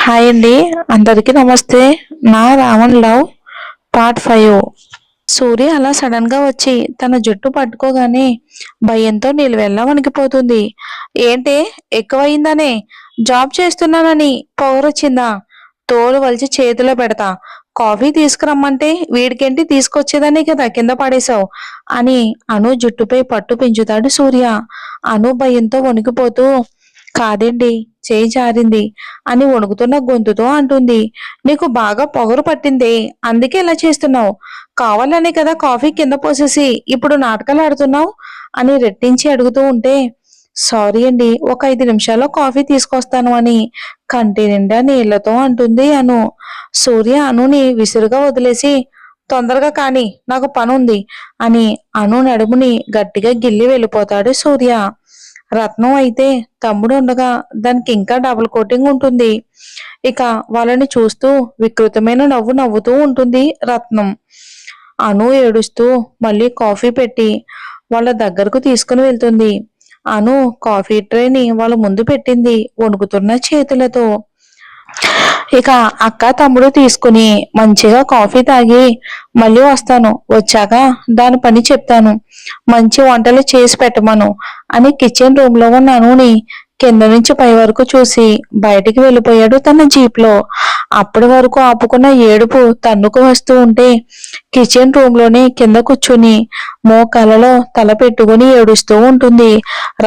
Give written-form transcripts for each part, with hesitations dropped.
Hi అండి, అందరికీ నమస్తే. నా రావణ్ లవ్ పార్ట్ 5. సూర్య అలా సడన్ గా వచ్చి తన జుట్టు పట్టుకోగానే భయంతో నిలువెల్లా వణికిపోతుంది. ఏంటి, ఎక్కువయిందనే? జాబ్ చేస్తున్నానని పొగరొచ్చిందా? తోలు వలిచి చేతిలో పెడతా. కాఫీ తీసుకురమ్మంటే వీడికేంటి తీసుకొచ్చేదాన్ని కదా కింద పడేశావు అని అను జుట్టుపై పట్టు పెంచుతాడు సూర్య. అను భయంతో వణికిపోతూ, కాదండి, చేయి జారింది అని వణుకుతున్న గొంతుతో అంటుంది. నీకు బాగా పొగరు పట్టిందే, అందుకే ఇలా చేస్తున్నావు. కావాలనే కదా కాఫీ కింద పోసేసి ఇప్పుడు నాటకాలు ఆడుతున్నావు అని రెట్టించి అడుగుతూ ఉంటే, సారీ అండి, ఒక 5 నిమిషాల్లో కాఫీ తీసుకొస్తాను అని కంటి నిండా నీళ్లతో అంటుంది అను. సూర్య అనుని విసురుగా వదిలేసి, తొందరగా కాని, నాకు పనుంది అని అను నడుముని గట్టిగా గిల్లి వెళ్ళిపోతాడు సూర్య. రత్నం అయితే తమ్ముడు ఉండగా దానికి ఇంకా డబుల్ కోటింగ్ ఉంటుంది. ఇక వాళ్ళని చూస్తూ వికృతమైన నవ్వు నవ్వుతూ ఉంటుంది రత్నం. అను ఏడుస్తూ మళ్ళీ కాఫీ పెట్టి వాళ్ళ దగ్గరకు తీసుకుని వెళ్తుంది. అను కాఫీ ట్రేని వాళ్ళ ముందు పెట్టింది వణుకుతున్న చేతులతో. ఇక అక్క తమ్ముడు తీసుకుని మంచిగా కాఫీ తాగి మళ్ళీ వస్తాను, వచ్చాక దాని పని చెప్తాను, మంచి వంటలు చేసి పెట్టమను అని కిచెన్ రూమ్ లో ఉన్న అనుని కింద నుంచి పై వరకు చూసి బయటికి వెళ్ళిపోయాడు తన జీప్ లో. అప్పటి వరకు ఆపుకున్న ఏడుపు తన్నుకు వస్తూ ఉంటే కిచెన్ రూమ్ లోనే కింద కూర్చుని మోకాలలో తల పెట్టుకుని ఏడుస్తూ ఉంటుంది.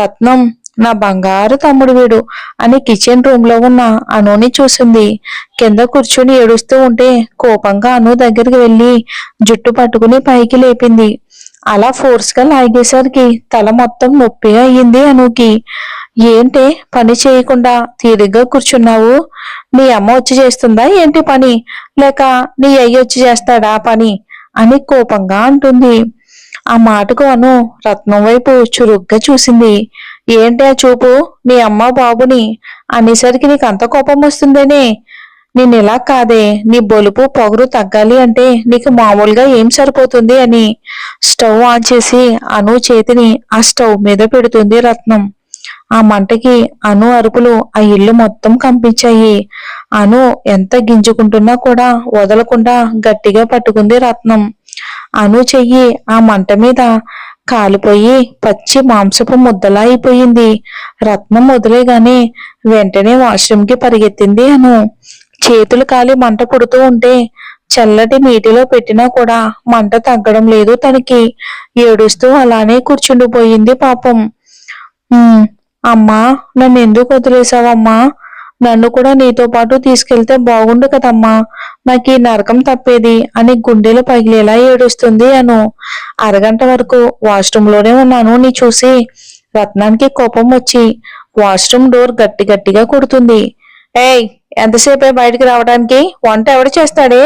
రత్నం, నా బంగారు తమ్ముడు వీడు అని కిచెన్ రూమ్ లో ఉన్న అనుని చూసింది. కింద కూర్చుని ఏడుస్తూ ఉంటే కోపంగా అను దగ్గరికి వెళ్ళి జుట్టు పట్టుకుని పైకి లేపింది. అలా ఫోర్స్ గా లాగేసరికి తల మొత్తం నొప్పిగా అయ్యింది అనుకి. ఏంటే, పని చేయకుండా తీరిగ్గా కూర్చున్నావు? నీ అమ్మ వచ్చి చేస్తుందా ఏంటి పని, లేక నీ అయ్య వచ్చి చేస్తాడా పని అని కోపంగా అంటుంది. ఆ మాటకు అను రత్నం వైపు చురుగ్గా చూసింది. ఏంటి ఆ చూపు? నీ అమ్మ బాబుని అనేసరికి నీకు అంత కోపం వస్తుందేనే? నేను ఇలా కాదే, నీ బొలుపు పొగరు తగ్గాలి అంటే నీకు మామూలుగా ఏం సరిపోతుంది అని స్టవ్ ఆన్ చేసి అను చేతిని ఆ స్టవ్ మీద పెడుతుంది రత్నం. ఆ మంటకి అను అరుపులు ఆ ఇల్లు మొత్తం కంపించాయి. అను ఎంత గింజుకుంటున్నా కూడా వదలకుండా గట్టిగా పట్టుకుంది రత్నం. అను చెయ్యి ఆ మంట మీద కాలిపోయి పచ్చి మాంసపు ముద్దలా అయిపోయింది. రత్నం వదిలేగానే వెంటనే వాష్రూమ్ కి పరిగెత్తింది అను. చేతులు కాలి మంట పుడుతూ ఉంటే చల్లటి నీటిలో పెట్టినా కూడా మంట తగ్గడం లేదు తనకి. ఏడుస్తూ అలానే కూర్చుండిపోయింది పాపం. అమ్మా, నన్ను ఎందుకు వదిలేసావమ్మా? నన్ను కూడా నీతో పాటు తీసుకెళ్తే బాగుండు కదమ్మా, నాకు ఈ నరకం తప్పేది అని గుండెలు పగిలేలా ఏడుస్తుంది అను. అరగంట వరకు వాష్రూమ్ లోనే ఉన్నాను నీ చూసి రత్నానికి కోపం వచ్చి వాష్రూమ్ డోర్ గట్టి గట్టిగా కొడుతుంది. ఏయ్, ఎంతసేపే బయటికి రావడానికి? వంట ఎవడు చేస్తాడే?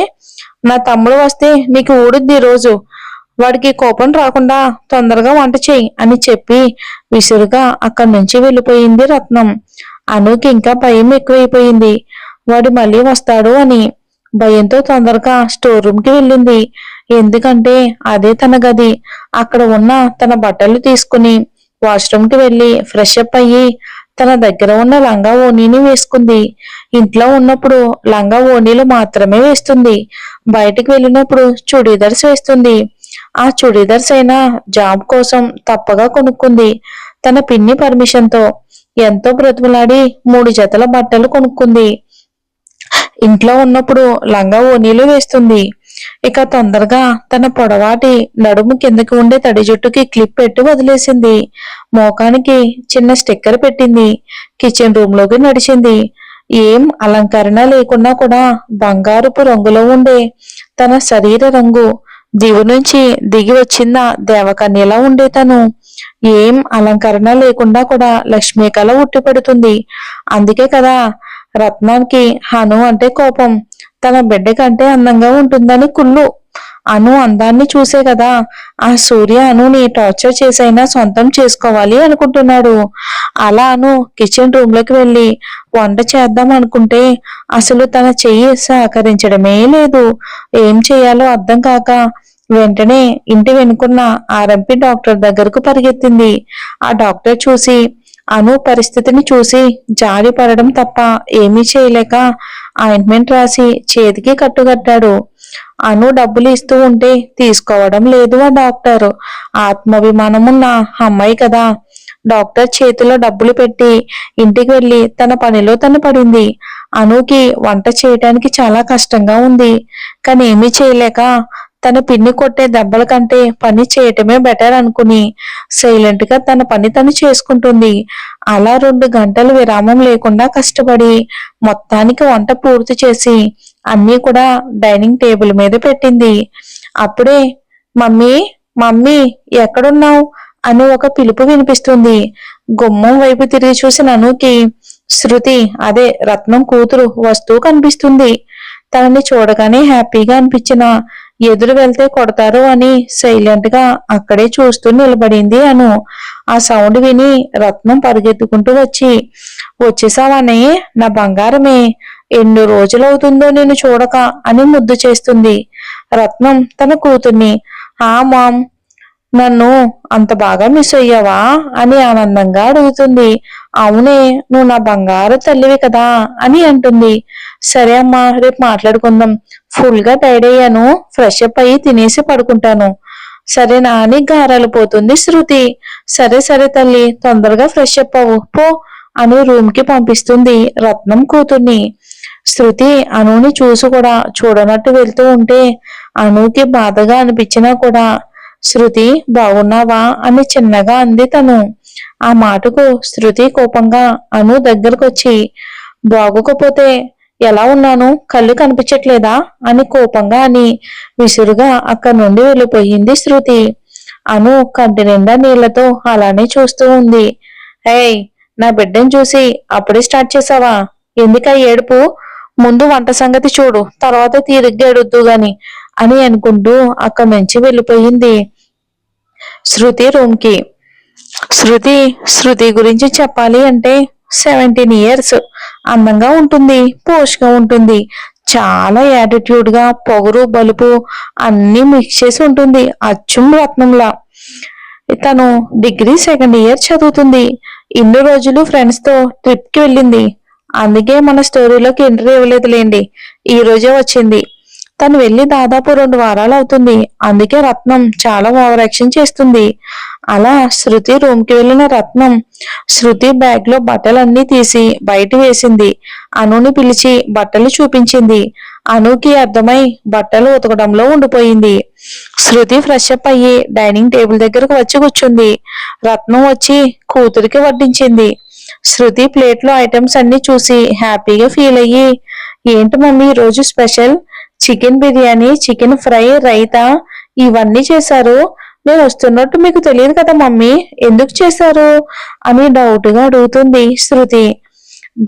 నా తమ్ముడు వస్తే నీకు ఊడుద్ది రోజు. వాడికి కోపం రాకుండా తొందరగా వంట చెయ్యి అని చెప్పి విసురుగా అక్కడి నుంచి వెళ్ళిపోయింది రత్నం. అనుకి ఇంకా భయం ఎక్కువైపోయింది, వాడు మళ్ళీ వస్తాడు అని. భయంతో తొందరగా స్టోర్ రూమ్ కి వెళ్ళింది. ఎందుకంటే అదే తన గది. అక్కడ ఉన్న తన బట్టలు తీసుకుని వాష్రూమ్ కి వెళ్ళి ఫ్రెష్ అప్ అయ్యి తన దగ్గర ఉన్న లంగా ఓణీని వేసుకుంది. ఇంట్లో ఉన్నప్పుడు లంగా ఓణీలు మాత్రమే వేస్తుంది. బయటికి వెళ్ళినప్పుడు చుడీదార్స్ వేస్తుంది. ఆ చుడీదార్స్ అయినా జాబ్ కోసం తప్పగా కొనుక్కుంది తన పిన్ని పర్మిషన్ తో. ఎంతో బ్రతుకులాడి 3 జతల బట్టలు కొనుక్కుంది. ఇంట్లో ఉన్నప్పుడు లంగా ఓణీలు వేస్తుంది. ఇక తొందరగా తన పొడవాటి నడుము కిందకి ఉండే తడి జుట్టుకి క్లిప్ పెట్టి వదిలేసింది. మోకానికి చిన్న స్టిక్కర్ పెట్టింది. కిచెన్ రూమ్ లోకి నడిచింది. ఏం అలంకరణ లేకున్నా కూడా బంగారుపు రంగులో ఉండే తన శరీర రంగు దివి నుంచి దిగి వచ్చిందా దేవకన్యలా ఉండే తను. ఏం అలంకరణ లేకుండా కూడా లక్ష్మీ కళ ఉట్టి పెడుతుంది. అందుకే కదా రత్నానికి అను అంటే కోపం. తన బిడ్డ కంటే అందంగా ఉంటుందని కుళ్ళు. అను అందాన్ని చూసే కదా ఆ సూర్య అనుని టార్చర్ చేసైనా సొంతం చేసుకోవాలి అనుకుంటున్నాడు. అలా అను కిచెన్ రూమ్ లోకి వెళ్ళి వంట చేద్దాం అనుకుంటే అసలు తన చెయ్యి సహకరించడమే లేదు. ఏం చేయాలో అర్థం కాక వెంటనే ఇంటి వెనుకున్న ఆర్ఎంపీ డాక్టర్ దగ్గరకు పరిగెత్తింది. ఆ డాక్టర్ చూసి అను పరిస్థితిని చూసి జారి పడడం తప్ప ఏమీ చేయలేక ఆయింట్మెంట్ రాసి చేతికి కట్టుకట్టాడు. అను డబ్బులు ఇస్తూ ఉంటే తీసుకోవడం లేదు ఆ డాక్టర్. ఆత్మాభిమానమున్న అమ్మాయి కదా. డాక్టర్ చేతిలో డబ్బులు పెట్టి ఇంటికి వెళ్లి తన పనిలో తను పడింది. అనుకి వంట చేయటానికి చాలా కష్టంగా ఉంది. కానీ ఏమీ చేయలేక తన పిన్ని కొట్టే దెబ్బల కంటే పని చేయటమే బెటర్ అనుకుని సైలెంట్ గా తన పని తను చేసుకుంటుంది. అలా 2 గంటలు విరామం లేకుండా కష్టపడి మొత్తానికి వంట పూర్తి చేసి అన్నీ కూడా డైనింగ్ టేబుల్ మీద పెట్టింది. అప్పుడే మమ్మీ మమ్మీ ఎక్కడున్నావు అని ఒక పిలుపు వినిపిస్తుంది. గుమ్మం వైపు తిరిగి చూసిన అనుకి శృతి, అదే రత్నం కూతురు వస్తూ కనిపిస్తుంది. తనని చూడగానే హ్యాపీగా అనిపించిన ఎదురు వెళ్తే కొడతారు అని సైలెంట్ గా అక్కడే చూస్తూ నిలబడింది అను. ఆ సౌండ్ విని రత్నం పరిగెత్తుకుంటూ వచ్చేసావనే నా బంగారమే, ఎన్ని రోజులవుతుందో నేను చూడక అని ముద్దు చేస్తుంది. రత్నం తన కూతుర్ని, ఆ మామ్ నన్ను అంత బాగా మిస్ అయ్యావా అని ఆనందంగా అడుగుతుంది. అవునే, నువ్వు నా బంగారు తల్లివి కదా అని అంటుంది. సరే అమ్మా, రేపు మాట్లాడుకుందాం. ఫుల్ గా టైర్డ్ అయ్యాను, ఫ్రెష్ అప్ అయ్యి తినేసి పడుకుంటాను. సరేనా అని గారాలు పోతుంది శృతి. సరే సరే తల్లి, తొందరగా ఫ్రెష్ అప్ అవ్వు పో అని రూమ్ కి పంపిస్తుంది రత్నం కూతుర్ని. శృతి అనుని చూసి కూడా చూడనట్టు వెళ్తూ ఉంటే అనుకి బాధగా అనిపించినా కూడా శృతి బాగున్నావా అని చిన్నగా అంది తను. ఆ మాటకు శృతి కోపంగా అను దగ్గరకొచ్చి, బాగోకపోతే ఎలా ఉన్నాను, కళ్ళు కనిపించట్లేదా అని కోపంగా అని విసురుగా అక్కడి నుండి వెళ్ళిపోయింది శృతి. అను కంటి నిండా నీళ్లతో అలానే చూస్తూ ఉంది. ఏయ్, నా బిడ్డను చూసి అప్పుడే స్టార్ట్ చేసావా? ఎందుక ఏడుపు? ముందు వంట సంగతి చూడు, తర్వాత తీరిగ్గా ఏడుద్దు గాని అని అనుకుంటూ అక్కడి నుంచి వెళ్ళిపోయింది శృతి రూమ్ కి. శృతి గురించి చెప్పాలి అంటే 17 years, అందంగా ఉంటుంది, పోష్గా ఉంటుంది, చాలా యాటిట్యూడ్ గా పొగరు బలుపు అన్ని మిక్స్ చేసి ఉంటుంది, అచ్చం రత్నంలా. తను డిగ్రీ 2nd year చదువుతుంది. ఇన్ని రోజులు ఫ్రెండ్స్ తో ట్రిప్ కి వెళ్ళింది. అందుకే మన స్టోరీలోకి ఎంట్రీ ఇవ్వలేదులేండి, ఈ రోజే వచ్చింది. తను వెళ్ళి దాదాపు 2 వారాలు అవుతుంది. అందుకే రత్నం చాలా ఓవర్ యాక్షన్ చేస్తుంది. అలా శృతి రూమ్ కి వెళ్ళిన రత్నం శృతి బ్యాగ్ లో బట్టలన్నీ తీసి బయట వేసింది. అనుని పిలిచి బట్టలు చూపించింది. అనుకి అర్థమై బట్టలు ఉతకడంలో ఉండిపోయింది. శృతి ఫ్రెష్ అప్ అయ్యి డైనింగ్ టేబుల్ దగ్గరకు వచ్చి కూర్చుంది. రత్నం వచ్చి కూతురికి వడ్డించింది. శృతి ప్లేట్ లో ఐటమ్స్ అన్ని చూసి హ్యాపీగా ఫీల్ అయ్యి, ఏంటి మమ్మీ రోజు special? Chicken biryani, chicken fry, raita ఇవన్నీ చేశారు. నేను వస్తున్నట్టు మీకు తెలియదు కదా మమ్మీ, ఎందుకు చేశారు అని డౌట్ గా అడుగుతుంది శృతి.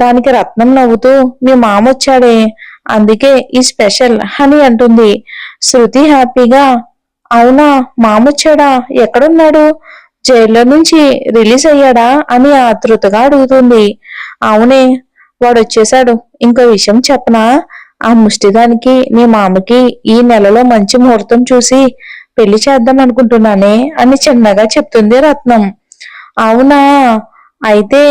దానికి రత్నం నవ్వుతూ, మీ మామ వచ్చాడే అందుకే ఈ స్పెషల్ అని అంటుంది. శృతి హ్యాపీగా, అవునా మామ వచ్చాడా, ఎక్కడున్నాడు, జైల్లో నుంచి రిలీజ్ అయ్యాడా అని ఆతృతగా అడుగుతుంది. అవునే, వాడు వచ్చేశాడు. ఇంకో విషయం చెప్పనా, ఆ ముష్టిదానికి నీ మామకి ఈ నెలలో మంచి ముహూర్తం చూసి పెళ్లి చేద్దాం అనుకుంటున్నానే అని చిన్నగా చెప్తుంది రత్నం. అవునా, అయితే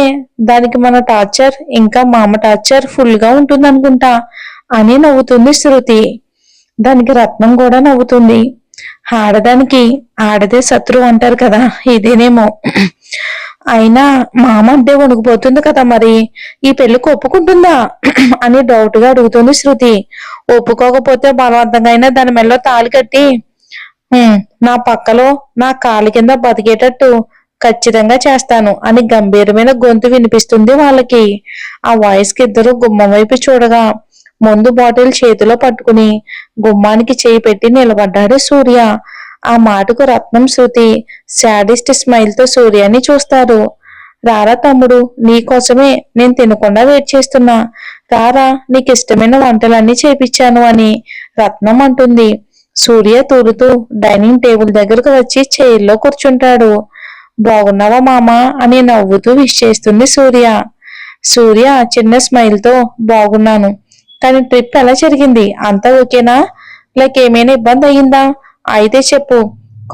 దానికి మన టార్చర్ ఇంకా మామ టార్చర్ ఫుల్ గా ఉంటుంది అనుకుంటా అని నవ్వుతుంది శృతి. దానికి రత్నం కూడా నవ్వుతుంది. ఆడదానికి ఆడదే శత్రువు అంటారు కదా, ఇదేనేమో. అయినా మామ అంటే వణుకుపోతుంది కదా, మరి ఈ పెళ్లికి ఒప్పుకుంటుందా అని డౌట్ గా అడుగుతుంది శృతి. ఒప్పుకోకపోతే బలవంతంగా అయినా దాని మెల్లో తాళి కట్టి నా పక్కలో నా కాలి కింద బతికేటట్టు ఖచ్చితంగా చేస్తాను అని గంభీరమైన గొంతు వినిపిస్తుంది వాళ్ళకి. ఆ వాయిస్ కి ఇద్దరు గుమ్మం వైపు చూడగా మందు బాటిల్ చేతిలో పట్టుకుని గుమ్మానికి చేయి పెట్టి నిలబడ్డాడు సూర్య. ఆ మాటకు రత్నం శృతి శాడిస్ట్ స్మైల్ తో సూర్యాన్ని చూస్తారు. రారా తమ్ముడు, నీకోసమే నేను తినకుండా వెయిట్ చేస్తున్నా, రారా నీకు ఇష్టమైన వంటలన్నీ చేపించాను అని రత్నం అంటుంది. సూర్య తూలుతూ డైనింగ్ టేబుల్ దగ్గరకు వచ్చి చైర్లో కూర్చుంటాడు. బాగున్నావా మామా అని నవ్వుతూ విష్ చేస్తుంది సూర్య. సూర్య చిన్న స్మైల్ తో, బాగున్నాను, కానీ ట్రిప్ ఎలా జరిగింది, అంతా ఓకేనా, లైక్ ఏమైనా ఇబ్బంది అయ్యిందా, అయితే చెప్పు,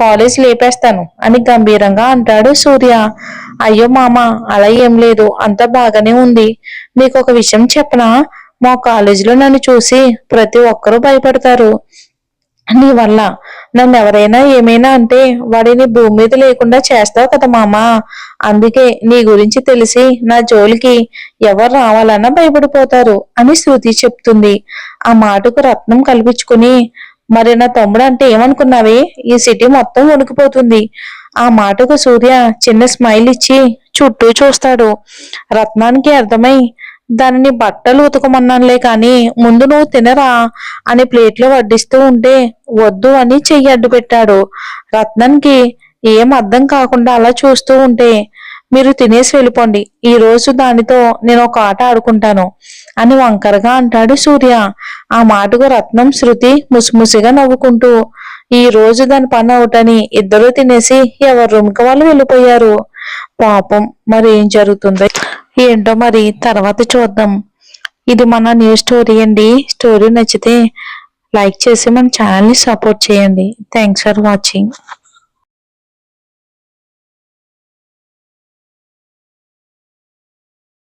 కాలేజ్ లేపేస్తాను అని గంభీరంగా అంటాడు సూర్య. అయ్యో మామ, అలా ఏం లేదు, అంతా బాగానే ఉంది. నీకు ఒక విషయం చెప్పనా? మా కాలేజీలో నన్ను చూసి ప్రతి ఒక్కరూ భయపడతారు. నీ వల్ల నన్ను ఎవరైనా ఏమైనా అంటే వాడిని భూమి మీద లేకుండా చేస్తావు కదా మామ. అందుకే నీ గురించి తెలిసి నా జోలికి ఎవరు రావాలన్నా భయపడిపోతారు అని శృతి చెప్తుంది. ఆ మాటకు రత్నం కల్పించుకుని, మరి నా తమ్ముడు అంటే ఏమనుకున్నావే? ఈ సిటీ మొత్తం వణికిపోతుంది. ఆ మాటకు సూర్య చిన్న స్మైల్ ఇచ్చి చుట్టూ చూస్తాడు. రత్నానికి అర్థమై, దానిని బట్టలు ఉతకమన్నానులే కాని ముందు నువ్వు తినరా అని ప్లేట్లో వడ్డిస్తూ ఉంటే వద్దు అని చెయ్యి అడ్డు పెట్టాడు. రత్నానికి ఏం అర్థం కాకుండా అలా చూస్తూ ఉంటే, మీరు తినేసి వెళ్ళిపోండి, ఈ రోజు దానితో నేను ఒక ఆట ఆడుకుంటాను అని వంకరగా అంటాడు సూర్య. ఆ మాటకు రత్నం శృతి ముసిముసిగా నవ్వుకుంటూ ఈ రోజు దాని పని అవుటని ఇద్దరూ తినేసి ఎవరి రూమ్కి వాళ్ళు వెళ్ళిపోయారు. పాపం, మరి ఏం జరుగుతుందో ఏంటో మరి తర్వాత చూద్దాం. ఇది మన న్యూ స్టోరీ అండి. స్టోరీ నచ్చితే లైక్ చేసి మన ఛానల్ని సపోర్ట్ చేయండి. Thanks for watching.